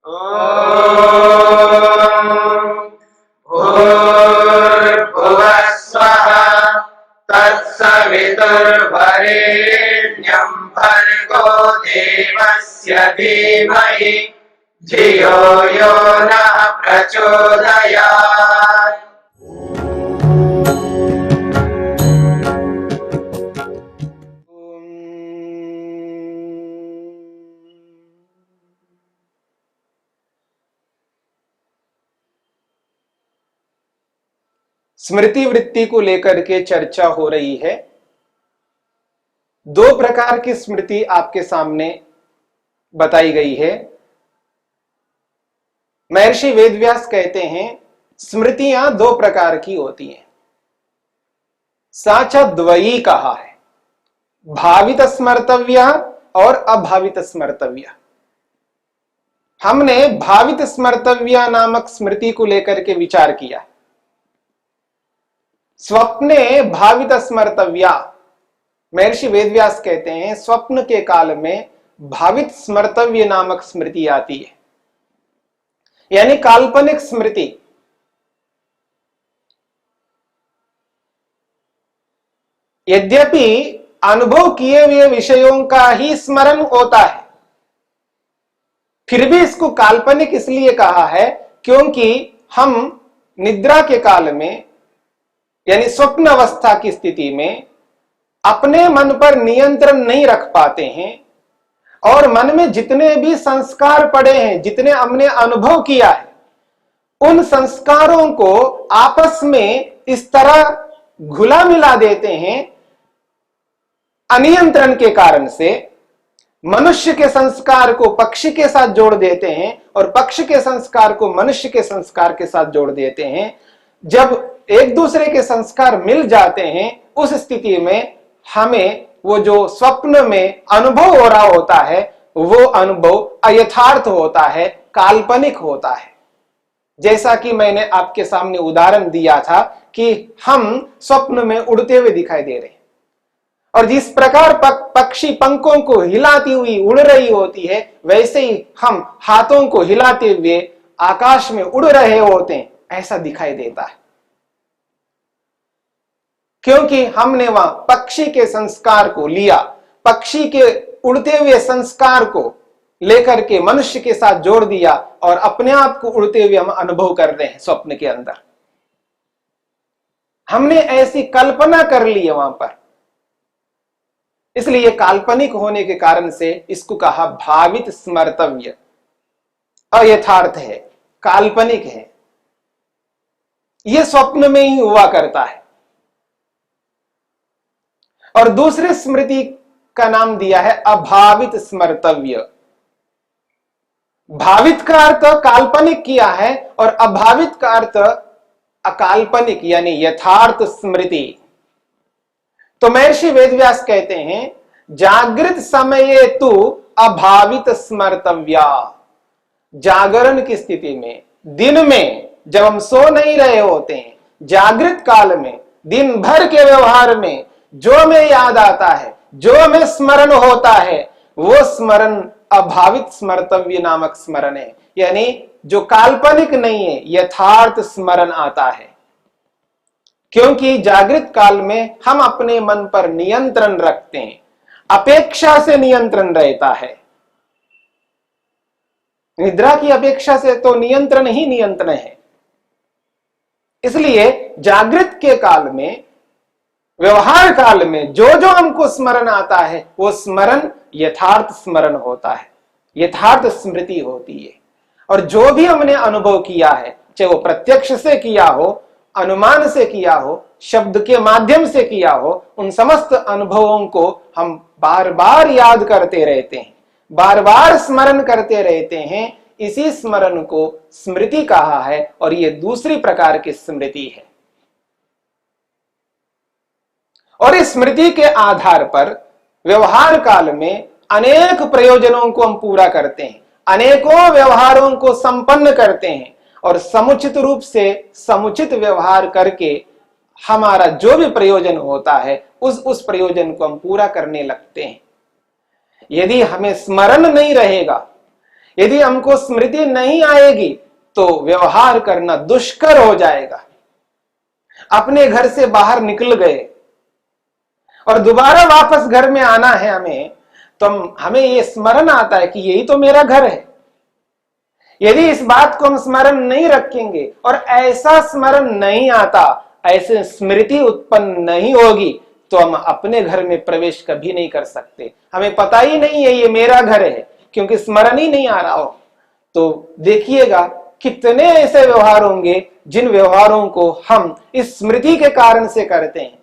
भूर्भुवः स्वः तत्सवितुर्वरेण्यं भर्गो देवस्य धीमहि धियो यो नः प्रचोदयात्। स्मृति वृत्ति को लेकर के चर्चा हो रही है। दो प्रकार की स्मृति आपके सामने बताई गई है। महर्षि वेदव्यास कहते हैं स्मृतियां दो प्रकार की होती हैं। साचा द्वयी कहा है, भावित स्मर्तव्य और अभावित स्मर्तव्य। हमने भावित स्मर्तव्य नामक स्मृति को लेकर के विचार किया। स्वप्ने भावित स्मर्तव्या, महर्षि वेदव्यास कहते हैं स्वप्न के काल में भावित स्मर्तव्य नामक स्मृति आती है, यानी काल्पनिक स्मृति। यद्यपि अनुभव किए हुए विषयों का ही स्मरण होता है, फिर भी इसको काल्पनिक इसलिए कहा है क्योंकि हम निद्रा के काल में यानी स्वप्न अवस्था की स्थिति में अपने मन पर नियंत्रण नहीं रख पाते हैं और मन में जितने भी संस्कार पड़े हैं, जितने हमने अनुभव किया है, उन संस्कारों को आपस में इस तरह घुला मिला देते हैं अनियंत्रण के कारण से। मनुष्य के संस्कार को पक्षी के साथ जोड़ देते हैं और पक्षी के संस्कार को मनुष्य के संस्कार के साथ जोड़ देते हैं। जब एक दूसरे के संस्कार मिल जाते हैं, उस स्थिति में हमें वो जो स्वप्न में अनुभव हो रहा होता है वो अनुभव अयथार्थ होता है, काल्पनिक होता है। जैसा कि मैंने आपके सामने उदाहरण दिया था कि हम स्वप्न में उड़ते हुए दिखाई दे रहे हैं और जिस प्रकार पक्षी पंखों को हिलाती हुई उड़ रही होती है, वैसे ही हम हाथों को हिलाते हुए आकाश में उड़ रहे होते हैं, ऐसा दिखाई देता है। क्योंकि हमने वहां पक्षी के संस्कार को लिया, पक्षी के उड़ते हुए संस्कार को लेकर के मनुष्य के साथ जोड़ दिया और अपने आप को उड़ते हुए हम अनुभव कर रहे हैं स्वप्न के अंदर। हमने ऐसी कल्पना कर ली है वहां पर, इसलिए काल्पनिक होने के कारण से इसको कहा भावित स्मर्तव्य। अयथार्थ है, काल्पनिक है, यह स्वप्न में ही हुआ करता है। और दूसरे स्मृति का नाम दिया है अभावित स्मर्तव्य। भावित का अर्थ काल्पनिक किया है और अभावित का अर्थ अकाल्पनिक यानी यथार्थ स्मृति। तो महर्षि वेदव्यास कहते हैं जागृत समये तु अभावित स्मर्तव्या। जागरण की स्थिति में, दिन में जब हम सो नहीं रहे होते हैं, जागृत काल में दिन भर के व्यवहार में जो हमें याद आता है, जो हमें स्मरण होता है, वो स्मरण अभावित स्मर्तव्य नामक स्मरण है, यानी जो काल्पनिक नहीं है, यथार्थ स्मरण आता है। क्योंकि जागृत काल में हम अपने मन पर नियंत्रण रखते हैं, अपेक्षा से नियंत्रण रहता है। निद्रा की अपेक्षा से तो नियंत्रण ही नियंत्रण है। इसलिए जागृत के काल में, व्यवहार काल में जो जो हमको स्मरण आता है वो स्मरण यथार्थ स्मरण होता है, यथार्थ स्मृति होती है। और जो भी हमने अनुभव किया है, चाहे वो प्रत्यक्ष से किया हो, अनुमान से किया हो, शब्द के माध्यम से किया हो, उन समस्त अनुभवों को हम बार बार याद करते रहते हैं, बार बार स्मरण करते रहते हैं। इसी स्मरण को स्मृति कहा है और यह दूसरी प्रकार की स्मृति है। और इस स्मृति के आधार पर व्यवहार काल में अनेक प्रयोजनों को हम पूरा करते हैं, अनेकों व्यवहारों को संपन्न करते हैं और समुचित रूप से समुचित व्यवहार करके हमारा जो भी प्रयोजन होता है उस प्रयोजन को हम पूरा करने लगते हैं। यदि हमें स्मरण नहीं रहेगा, यदि हमको स्मृति नहीं आएगी तो व्यवहार करना दुष्कर हो जाएगा। अपने घर से बाहर निकल गए और दोबारा वापस घर में आना है हमें, तो हमें यह स्मरण आता है कि यही तो मेरा घर है। यदि इस बात को हम स्मरण नहीं रखेंगे और ऐसा स्मरण नहीं आता, ऐसे स्मृति उत्पन्न नहीं होगी, तो हम अपने घर में प्रवेश कभी नहीं कर सकते। हमें पता ही नहीं है ये मेरा घर है, क्योंकि स्मरण ही नहीं आ रहा हो। तो देखिएगा कितने ऐसे व्यवहार होंगे जिन व्यवहारों को हम इस स्मृति के कारण से करते हैं,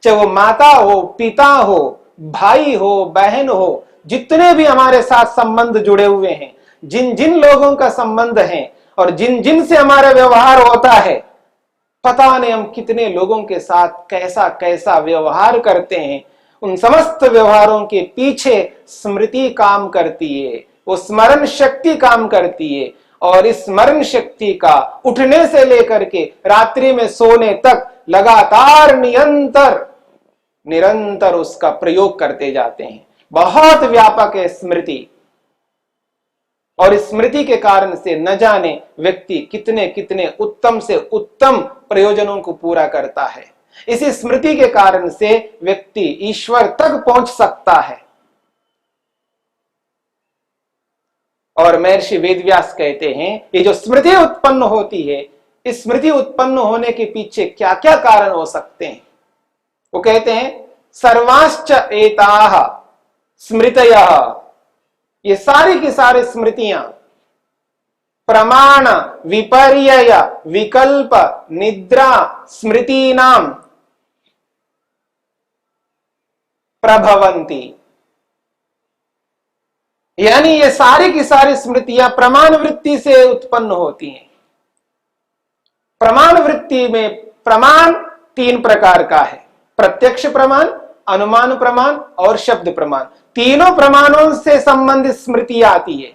चाहे वो माता हो, पिता हो, भाई हो, बहन हो, जितने भी हमारे साथ संबंध जुड़े हुए हैं, जिन जिन लोगों का संबंध है और जिन जिन से हमारा व्यवहार होता है, पता नहीं हम कितने लोगों के साथ कैसा कैसा व्यवहार करते हैं। उन समस्त व्यवहारों के पीछे स्मृति काम करती है, वो स्मरण शक्ति काम करती है। और इस स्मरण शक्ति का उठने से लेकर के रात्रि में सोने तक लगातार निरंतर उसका प्रयोग करते जाते हैं। बहुत व्यापक है स्मृति, और स्मृति के कारण से न जाने व्यक्ति कितने कितने उत्तम से उत्तम प्रयोजनों को पूरा करता है। इसी स्मृति के कारण से व्यक्ति ईश्वर तक पहुंच सकता है। और महर्षि वेदव्यास कहते हैं ये जो स्मृति उत्पन्न होती है, इस स्मृति उत्पन्न होने के पीछे क्या क्या कारण हो सकते हैं। वो कहते हैं सर्वाश्च एताः स्मृतयः, ये सारी की सारी स्मृतियां प्रमाण विपर्यय विकल्प निद्रा स्मृतीनाम प्रभवन्ति, यानी ये सारी की सारी स्मृतियां प्रमाण वृत्ति से उत्पन्न होती हैं। प्रमाण वृत्ति में प्रमाण 3 प्रकार का है, प्रत्यक्ष प्रमाण, अनुमान प्रमाण और शब्द प्रमाण। तीनों प्रमाणों से संबंधित स्मृति आती है।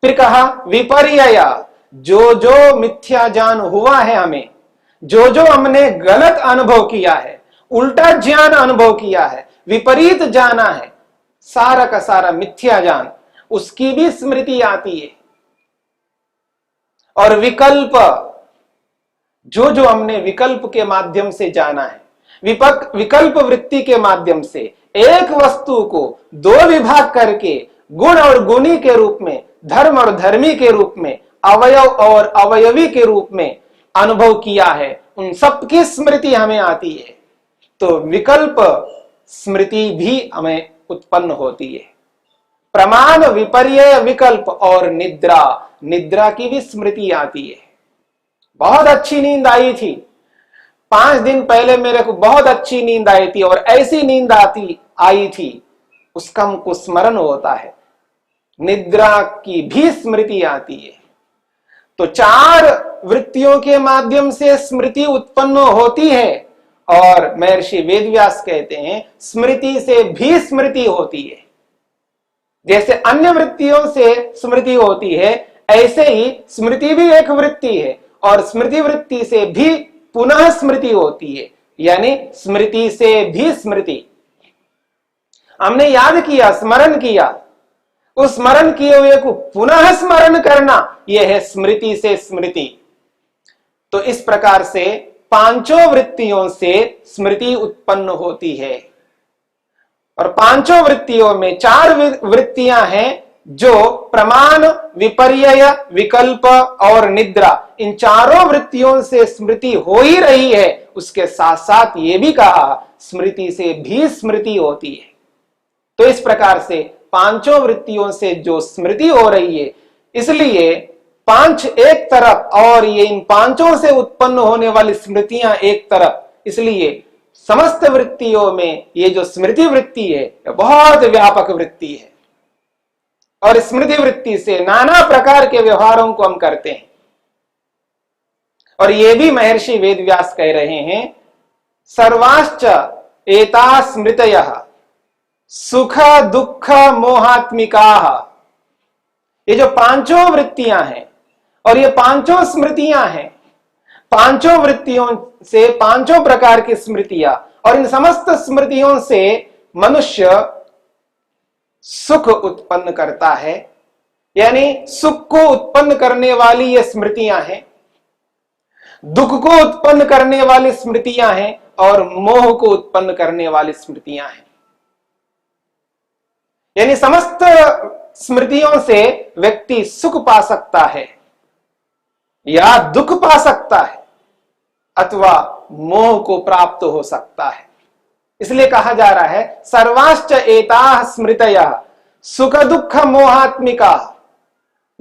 फिर कहा विपर्यय, जो जो मिथ्या ज्ञान हुआ है हमें, जो जो हमने गलत अनुभव किया है, उल्टा ज्ञान अनुभव किया है, विपरीत जाना है, सारा का सारा मिथ्या ज्ञान, उसकी भी स्मृति आती है। और विकल्प, जो जो हमने विकल्प के माध्यम से जाना है, विकल्प वृत्ति के माध्यम से एक वस्तु को 2 विभाग करके गुण और गुणी के रूप में, धर्म और धर्मी के रूप में, अवयव और अवयवी के रूप में अनुभव किया है, उन सब की स्मृति हमें आती है। तो विकल्प स्मृति भी हमें उत्पन्न होती है। प्रमाण, विपर्यय, विकल्प और निद्रा, निद्रा की भी स्मृति आती है। बहुत अच्छी नींद आई थी, 5 दिन पहले मेरे को बहुत अच्छी नींद आई थी और ऐसी नींद आई थी, उसका हमको स्मरण होता है। निद्रा की भी स्मृति आती है। तो 4 वृत्तियों के माध्यम से स्मृति उत्पन्न होती है। और महर्षि वेदव्यास कहते हैं स्मृति से भी स्मृति होती है। जैसे अन्य वृत्तियों से स्मृति होती है, ऐसे ही स्मृति भी एक वृत्ति है और स्मृति वृत्ति से भी पुनः स्मृति होती है, यानी स्मृति से भी स्मृति। हमने याद किया, स्मरण किया, उस स्मरण किए हुए को पुनः स्मरण करना, यह है स्मृति से स्मृति। तो इस प्रकार से 5 वृत्तियों से स्मृति उत्पन्न होती है। और 5 वृत्तियों में 4 वृत्तियां हैं जो प्रमाण, विपर्यय, विकल्प और निद्रा, इन 4 वृत्तियों से स्मृति हो ही रही है। उसके साथ साथ ये भी कहा स्मृति से भी स्मृति होती है। तो इस प्रकार से 5 वृत्तियों से जो स्मृति हो रही है, इसलिए 5 एक तरफ और ये इन 5 से उत्पन्न होने वाली स्मृतियां एक तरफ, इसलिए समस्त वृत्तियों में ये जो स्मृति वृत्ति है बहुत व्यापक वृत्ति है। और स्मृति वृत्ति से नाना प्रकार के व्यवहारों को हम करते हैं। और ये भी महर्षि वेदव्यास कह रहे हैं सर्वाश्च एता स्मृतयः सुख दुख मोहात्मिकाः। ये जो 5 वृत्तियां हैं और ये 5 स्मृतियां हैं, 5 वृत्तियों से 5 प्रकार की स्मृतियां, और इन समस्त स्मृतियों से मनुष्य सुख उत्पन्न करता है, यानी सुख को उत्पन्न करने वाली ये स्मृतियां हैं, दुख को उत्पन्न करने वाली स्मृतियां हैं और मोह को उत्पन्न करने वाली स्मृतियां हैं। यानी समस्त स्मृतियों से व्यक्ति सुख पा सकता है या दुख पा सकता है अथवा मोह को प्राप्त हो सकता है। इसलिए कहा जा रहा है सर्वाश्च एताः स्मृतयः सुख दुख मोहात्मिका।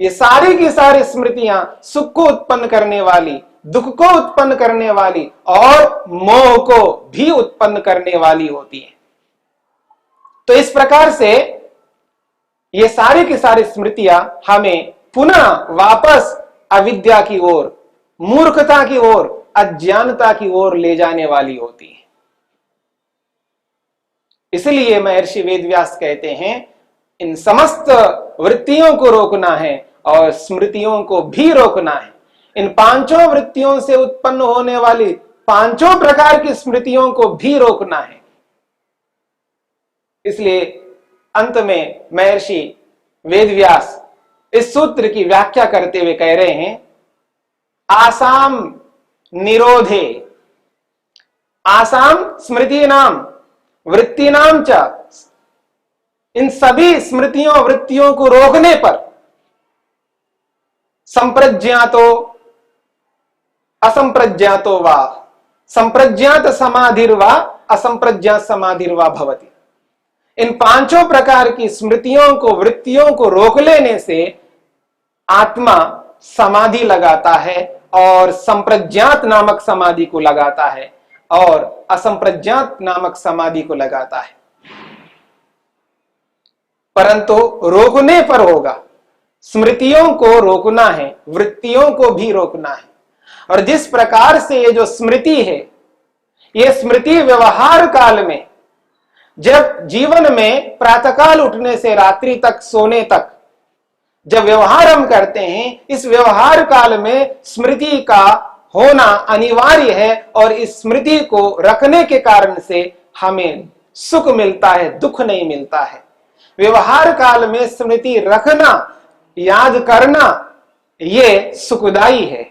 ये सारी की सारी स्मृतियां सुख को उत्पन्न करने वाली, दुख को उत्पन्न करने वाली और मोह को भी उत्पन्न करने वाली होती है। तो इस प्रकार से ये सारी की सारी स्मृतियां हमें पुनः वापस अविद्या की ओर, मूर्खता की ओर, अज्ञानता की ओर ले जाने वाली होती है। इसलिए महर्षि वेदव्यास कहते हैं इन समस्त वृत्तियों को रोकना है और स्मृतियों को भी रोकना है। इन पांचों वृत्तियों से उत्पन्न होने वाली पांचों प्रकार की स्मृतियों को भी रोकना है। इसलिए अंत में महर्षि वेदव्यास इस सूत्र की व्याख्या करते हुए कह रहे हैं आसाम निरोधे, आसाम स्मृति नाम वृत्ति नाम च, इन सभी स्मृतियों वृत्तियों को रोकने पर संप्रज्ञातो असंप्रज्ञातो वा संप्रज्ञात समाधिर्वा असंप्रज्ञात समाधिर्वा भवति। इन पांचों प्रकार की स्मृतियों को वृत्तियों को रोक लेने से आत्मा समाधि लगाता है और संप्रज्ञात नामक समाधि को लगाता है और असंप्रज्ञात नामक समाधि को लगाता है। परंतु रोकने पर होगा, स्मृतियों को रोकना है, वृत्तियों को भी रोकना है। और जिस प्रकार से ये जो स्मृति है, ये स्मृति व्यवहार काल में, जब जीवन में प्रातःकाल उठने से रात्रि तक सोने तक जब व्यवहार हम करते हैं, इस व्यवहार काल में स्मृति का होना अनिवार्य है और इस स्मृति को रखने के कारण से हमें सुख मिलता है, दुख नहीं मिलता है। व्यवहार काल में स्मृति रखना, याद करना, ये सुखदाई है।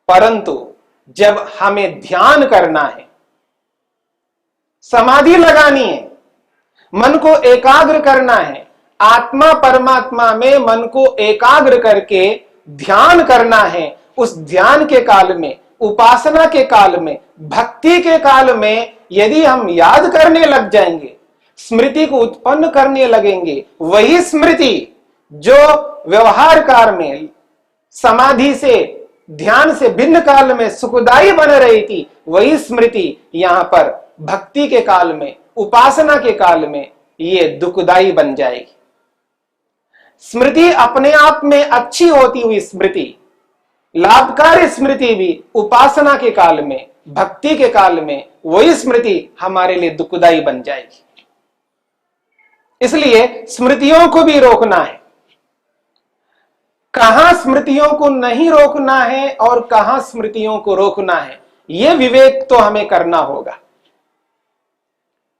परंतु जब हमें ध्यान करना है, समाधि लगानी है, मन को एकाग्र करना है, आत्मा परमात्मा में मन को एकाग्र करके ध्यान करना है, उस ध्यान के काल में, उपासना के काल में, भक्ति के काल में यदि हम याद करने लग जाएंगे, स्मृति को उत्पन्न करने लगेंगे, वही स्मृति जो व्यवहार काल में समाधि से, ध्यान से भिन्न काल में सुखदायी बन रही थी, वही स्मृति यहां पर भक्ति के काल में, उपासना के काल में ये दुखदायी बन जाएगी। स्मृति अपने आप में अच्छी होती हुई स्मृति, लाभकारी स्मृति भी उपासना के काल में, भक्ति के काल में वही स्मृति हमारे लिए दुखदायी बन जाएगी। इसलिए स्मृतियों को भी रोकना है। कहां स्मृतियों को नहीं रोकना है और कहां स्मृतियों को रोकना है, यह विवेक तो हमें करना होगा।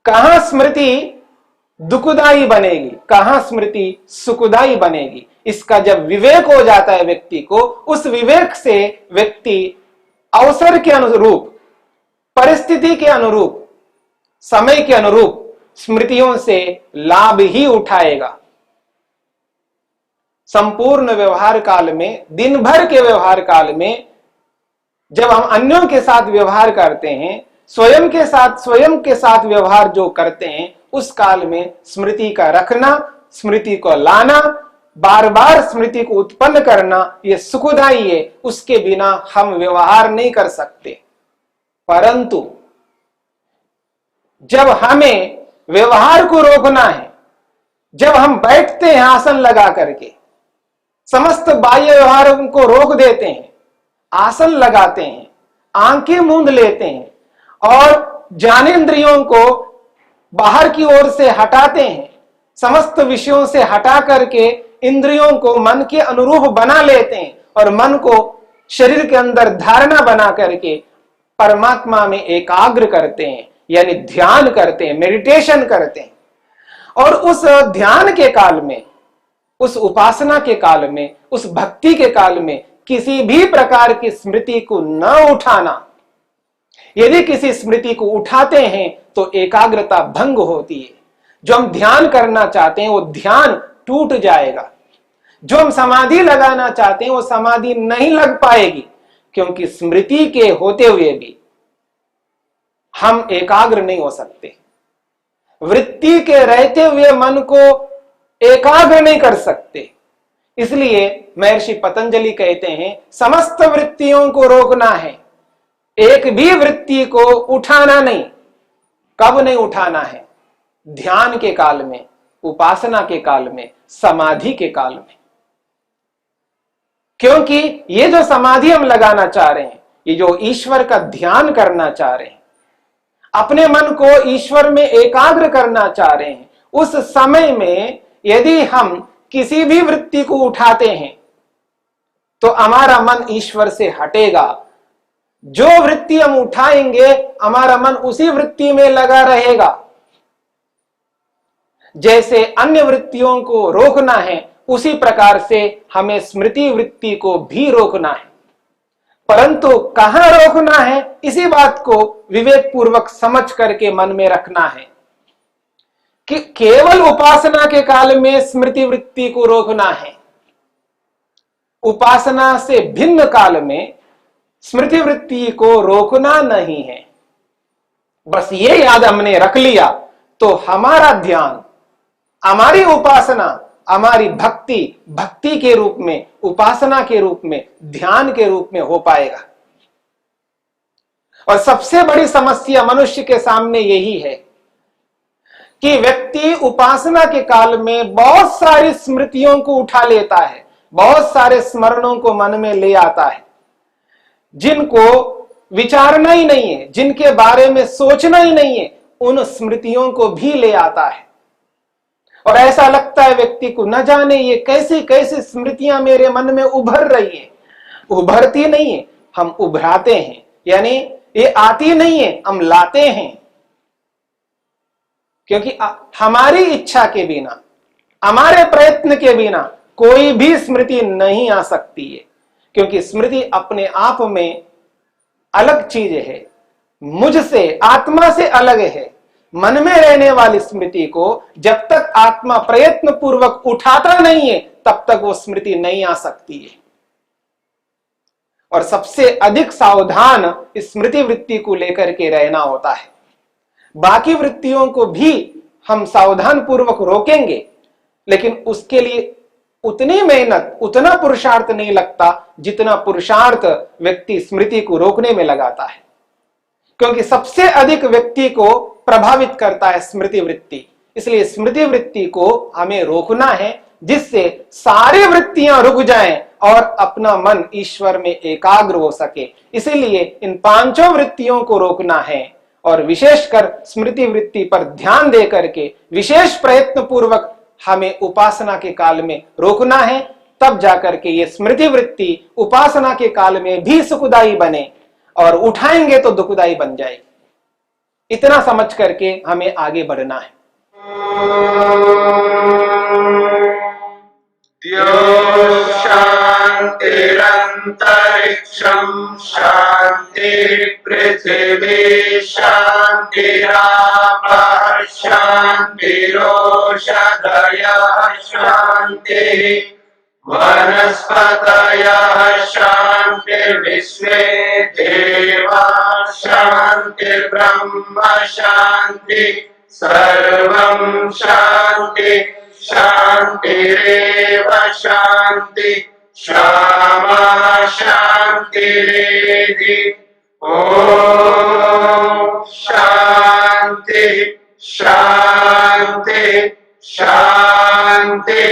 कहां स्मृति दुखदायी बनेगी, कहां स्मृति सुखदायी बनेगी, इसका जब विवेक हो जाता है व्यक्ति को, उस विवेक से व्यक्ति अवसर के अनुरूप, परिस्थिति के अनुरूप, समय के अनुरूप स्मृतियों से लाभ ही उठाएगा। संपूर्ण व्यवहार काल में, दिन भर के व्यवहार काल में जब हम अन्यों के साथ व्यवहार करते हैं, स्वयं के साथ व्यवहार जो करते हैं, उस काल में स्मृति का रखना, स्मृति को लाना, बार बार स्मृति को उत्पन्न करना, यह सुखदायी है। उसके बिना हम व्यवहार नहीं कर सकते। परंतु जब हमें व्यवहार को रोकना है, जब हम बैठते हैं आसन लगा करके, समस्त बाह्य व्यवहारों को रोक देते हैं, आसन लगाते हैं, आंखें मूंद लेते हैं और ज्ञानेंद्रियों को बाहर की ओर से हटाते हैं, समस्त विषयों से हटा करके इंद्रियों को मन के अनुरूप बना लेते हैं और मन को शरीर के अंदर धारणा बना करके परमात्मा में एकाग्र करते हैं, यानी ध्यान करते हैं, मेडिटेशन करते हैं। और उस ध्यान के काल में, उस उपासना के काल में, उस भक्ति के काल में किसी भी प्रकार की स्मृति को न उठाना। यदि किसी स्मृति को उठाते हैं तो एकाग्रता भंग होती है। जो हम ध्यान करना चाहते हैं वो ध्यान टूट जाएगा। जो हम समाधि लगाना चाहते हैं वो समाधि नहीं लग पाएगी, क्योंकि स्मृति के होते हुए भी हम एकाग्र नहीं हो सकते। वृत्ति के रहते हुए मन को एकाग्र नहीं कर सकते। इसलिए महर्षि पतंजलि कहते हैं समस्त वृत्तियों को रोकना है, एक भी वृत्ति को उठाना नहीं। कब नहीं उठाना है? ध्यान के काल में, उपासना के काल में, समाधि के काल में। क्योंकि ये जो समाधि हम लगाना चाह रहे हैं, ये जो ईश्वर का ध्यान करना चाह रहे हैं, अपने मन को ईश्वर में एकाग्र करना चाह रहे हैं, उस समय में यदि हम किसी भी वृत्ति को उठाते हैं तो हमारा मन ईश्वर से हटेगा। जो वृत्ति हम उठाएंगे हमारा मन उसी वृत्ति में लगा रहेगा। जैसे अन्य वृत्तियों को रोकना है, उसी प्रकार से हमें स्मृति वृत्ति को भी रोकना है। परंतु कहां रोकना है, इसी बात को विवेक पूर्वक समझ करके मन में रखना है कि केवल उपासना के काल में स्मृति वृत्ति को रोकना है। उपासना से भिन्न काल में स्मृति वृत्ति को रोकना नहीं है। बस ये याद हमने रख लिया तो हमारा ध्यान, हमारी उपासना, हमारी भक्ति भक्ति के रूप में, उपासना के रूप में, ध्यान के रूप में हो पाएगा। और सबसे बड़ी समस्या मनुष्य के सामने यही है कि व्यक्ति उपासना के काल में बहुत सारी स्मृतियों को उठा लेता है, बहुत सारे स्मरणों को मन में ले आता है, जिनको विचारना ही नहीं है, जिनके बारे में सोचना ही नहीं है, उन स्मृतियों को भी ले आता है। और ऐसा लगता है व्यक्ति को, न जाने ये कैसी कैसी स्मृतियां मेरे मन में उभर रही है। उभरती नहीं है, हम उभराते हैं, यानी ये आती नहीं है, हम लाते हैं। क्योंकि हमारी इच्छा के बिना, हमारे प्रयत्न के बिना कोई भी स्मृति नहीं आ सकती है। क्योंकि स्मृति अपने आप में अलग चीज है, मुझसे, आत्मा से अलग है। मन में रहने वाली स्मृति को जब तक आत्मा प्रयत्न पूर्वक उठाता नहीं है तब तक वो स्मृति नहीं आ सकती है। और सबसे अधिक सावधान इस स्मृति वृत्ति को लेकर के रहना होता है। बाकी वृत्तियों को भी हम सावधान पूर्वक रोकेंगे, लेकिन उसके लिए उतनी मेहनत, उतना पुरुषार्थ नहीं लगता जितना पुरुषार्थ व्यक्ति स्मृति को रोकने में लगाता है। क्योंकि सबसे अधिक व्यक्ति को प्रभावित करता है स्मृति वृत्ति। इसलिए स्मृति वृत्ति को हमें रोकना है, जिससे सारी वृत्तियां रुक जाएं और अपना मन ईश्वर में एकाग्र हो सके। इसीलिए इन पांचों वृत्तियों को रोकना है और विशेषकर स्मृति वृत्ति पर ध्यान दे करके विशेष प्रयत्न पूर्वक हमें उपासना के काल में रोकना है। तब जाकर के ये स्मृति वृत्ति उपासना के काल में भी सुखदायी बने, और उठाएंगे तो दुखदायी बन जाएगी। इतना समझ करके हमें आगे बढ़ना है। शांतिरंतरिक्षं शांति पृथिवी शांतिरापः शांतिरोषधयः शांति वनस्पतयः शांतिर्विश्वे देवाः शांतिर्ब्रह्म शांति सर्वं शांति शांतिरेव शांति क्षमा शांतिरेधि। ओम शांति शांति शांति।